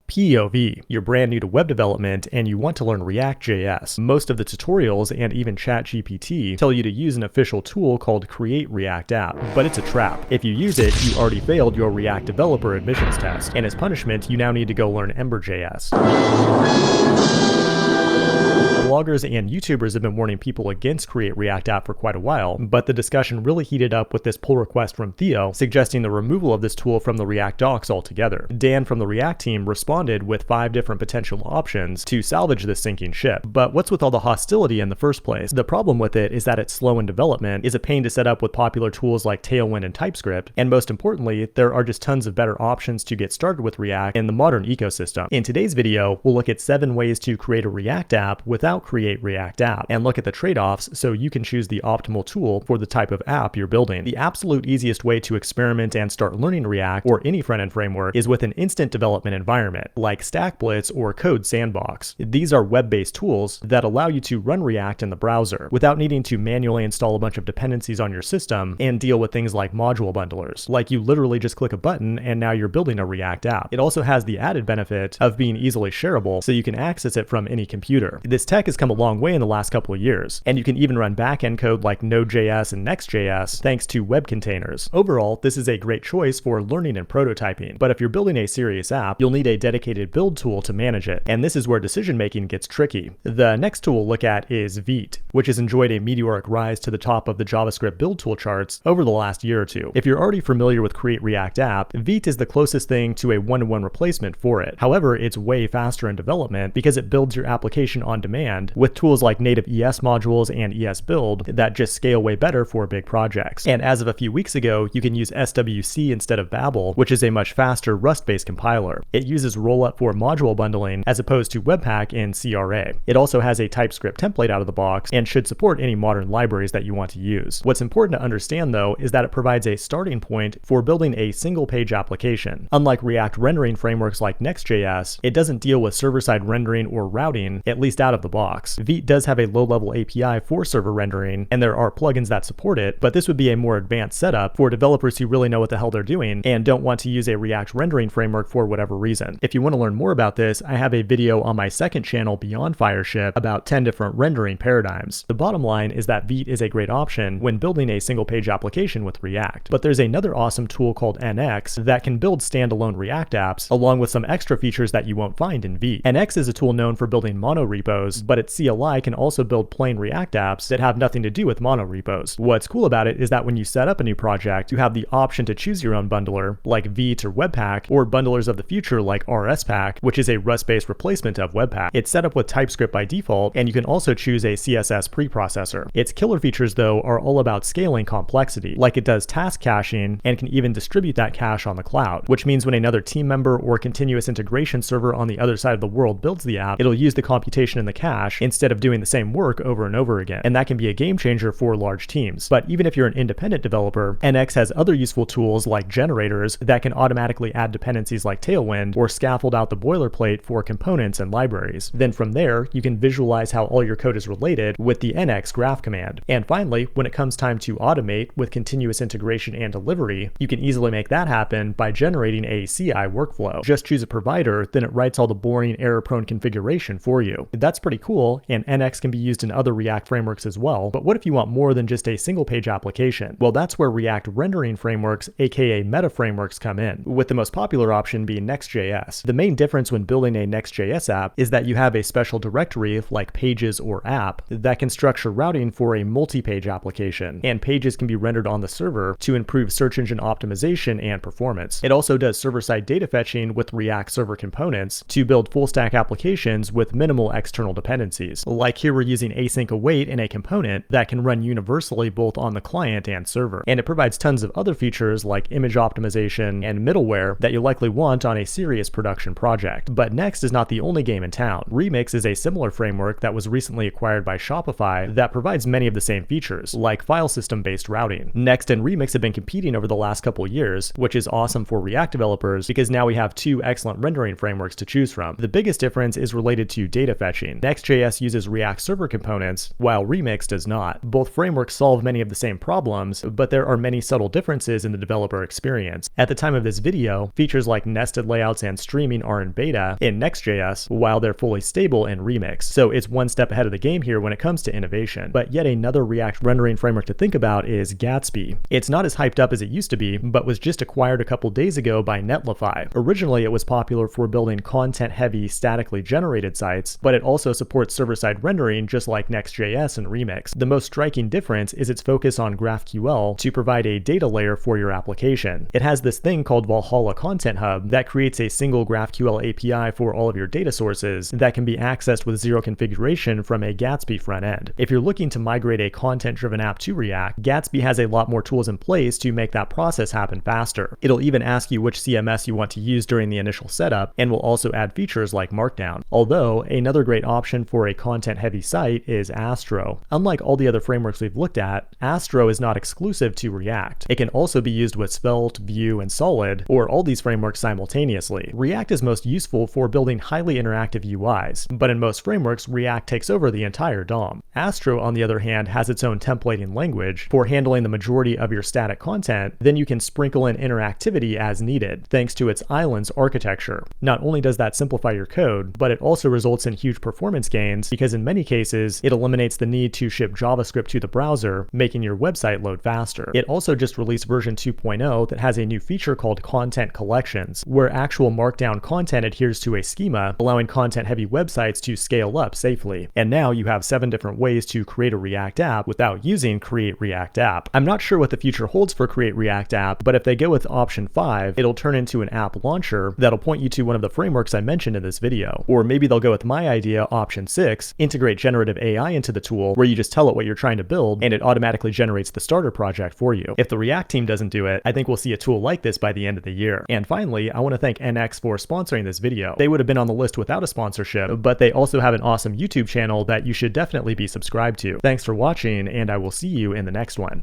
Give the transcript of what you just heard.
POV, you're brand new to web development and you want to learn React.js. Most of the tutorials and even ChatGPT tell you to use an official tool called Create React App, but it's a trap. If you use it, you already failed your React developer admissions test, and as punishment, you now need to go learn Ember.js. Bloggers and YouTubers have been warning people against Create React App for quite a while, but the discussion really heated up with this pull request from Theo suggesting the removal of this tool from the React docs altogether. Dan from the React team responded with 5 different potential options to salvage this sinking ship. But what's with all the hostility in the first place? The problem with it is that it's slow in development, is a pain to set up with popular tools like Tailwind and TypeScript, and most importantly, there are just tons of better options to get started with React in the modern ecosystem. In today's video, we'll look at 7 ways to create a React app without Create React App, and look at the trade-offs so you can choose the optimal tool for the type of app you're building. The absolute easiest way to experiment and start learning React or any front-end framework is with an instant development environment like StackBlitz or Code Sandbox. These are web-based tools that allow you to run React in the browser without needing to manually install a bunch of dependencies on your system and deal with things like module bundlers. Like, you literally just click a button and now you're building a React app. It also has the added benefit of being easily shareable so you can access it from any computer. This tech has come a long way in the last couple of years, and you can even run backend code like Node.js and Next.js thanks to web containers. Overall, this is a great choice for learning and prototyping, but if you're building a serious app, you'll need a dedicated build tool to manage it, and this is where decision making gets tricky. The next tool we'll look at is Vite, which has enjoyed a meteoric rise to the top of the JavaScript build tool charts over the last year or two. If you're already familiar with Create React App, Vite is the closest thing to a one-to-one replacement for it. However, it's way faster in development because it builds your application on demand with tools like native ES modules and ES Build that just scale way better for big projects. And as of a few weeks ago, you can use SWC instead of Babel, which is a much faster Rust-based compiler. It uses Rollup for module bundling as opposed to Webpack in CRA. It also has a TypeScript template out of the box and should support any modern libraries that you want to use. What's important to understand though is that it provides a starting point for building a single page application. Unlike React rendering frameworks like Next.js, it doesn't deal with server-side rendering or routing, at least out of the box. Vite does have a low-level API for server rendering, and there are plugins that support it, but this would be a more advanced setup for developers who really know what the hell they're doing and don't want to use a React rendering framework for whatever reason. If you want to learn more about this, I have a video on my second channel, Beyond Fireship, about 10 different rendering paradigms. The bottom line is that Vite is a great option when building a single-page application with React, but there's another awesome tool called NX that can build standalone React apps along with some extra features that you won't find in Vite. NX is a tool known for building monorepos, but its CLI can also build plain React apps that have nothing to do with monorepos. What's cool about it is that when you set up a new project, you have the option to choose your own bundler, like Vite or Webpack, or bundlers of the future like RSPack, which is a Rust-based replacement of Webpack. It's set up with TypeScript by default, and you can also choose a CSS preprocessor. Its killer features, though, are all about scaling complexity, like it does task caching and can even distribute that cache on the cloud, which means when another team member or continuous integration server on the other side of the world builds the app, it'll use the computation in the cache instead of doing the same work over and over again, and that can be a game changer for large teams. But even if you're an independent developer, NX has other useful tools like generators that can automatically add dependencies like Tailwind or scaffold out the boilerplate for components and libraries. Then from there, you can visualize how all your code is related with the NX graph command. And finally, when it comes time to automate with continuous integration and delivery, you can easily make that happen by generating a CI workflow. Just choose a provider, then it writes all the boring error-prone configuration for you. That's pretty cool, and NX can be used in other React frameworks as well, but what if you want more than just a single-page application? Well, that's where React rendering frameworks, aka meta frameworks, come in, with the most popular option being Next.js. The main difference when building a Next.js app is that you have a special directory like pages or app that can structure routing for a multi-page application, and pages can be rendered on the server to improve search engine optimization and performance. It also does server-side data fetching with React server components to build full-stack applications with minimal external dependencies. Like here we're using async await in a component that can run universally both on the client and server. And it provides tons of other features like image optimization and middleware that you'll likely want on a serious production project. But Next is not the only game in town. Remix is a similar framework that was recently acquired by Shopify that provides many of the same features, like file system-based routing. Next and Remix have been competing over the last couple years, which is awesome for React developers because now we have 2 excellent rendering frameworks to choose from. The biggest difference is related to data fetching. Next Next.js uses React server components, while Remix does not. Both frameworks solve many of the same problems, but there are many subtle differences in the developer experience. At the time of this video, features like nested layouts and streaming are in beta in Next.js, while they're fully stable in Remix. So it's one step ahead of the game here when it comes to innovation. But yet another React rendering framework to think about is Gatsby. It's not as hyped up as it used to be, but was just acquired a couple days ago by Netlify. Originally, it was popular for building content-heavy, statically generated sites, but it also supports server-side rendering just like Next.js and Remix. The most striking difference is its focus on GraphQL to provide a data layer for your application. It has this thing called Valhalla Content Hub that creates a single GraphQL API for all of your data sources that can be accessed with zero configuration from a Gatsby front end. If you're looking to migrate a content-driven app to React, Gatsby has a lot more tools in place to make that process happen faster. It'll even ask you which CMS you want to use during the initial setup, and will also add features like Markdown. Although, another great option for a content-heavy site is Astro. Unlike all the other frameworks we've looked at, Astro is not exclusive to React. It can also be used with Svelte, Vue, and Solid, or all these frameworks simultaneously. React is most useful for building highly interactive UIs, but in most frameworks, React takes over the entire DOM. Astro, on the other hand, has its own templating language for handling the majority of your static content. Then you can sprinkle in interactivity as needed, thanks to its islands architecture. Not only does that simplify your code, but it also results in huge performance gains because in many cases, it eliminates the need to ship JavaScript to the browser, making your website load faster. It also just released version 2.0 that has a new feature called Content Collections, where actual Markdown content adheres to a schema, allowing content-heavy websites to scale up safely. And now you have 7 different ways to create a React app without using Create React App. I'm not sure what the future holds for Create React App, but if they go with option 5, it'll turn into an app launcher that'll point you to one of the frameworks I mentioned in this video. Or maybe they'll go with my idea, option 6, integrate generative AI into the tool where you just tell it what you're trying to build and it automatically generates the starter project for you. If the React team doesn't do it, I think we'll see a tool like this by the end of the year. And finally, I want to thank NX for sponsoring this video. They would have been on the list without a sponsorship, but they also have an awesome YouTube channel that you should definitely be subscribed to. Thanks for watching, and I will see you in the next one.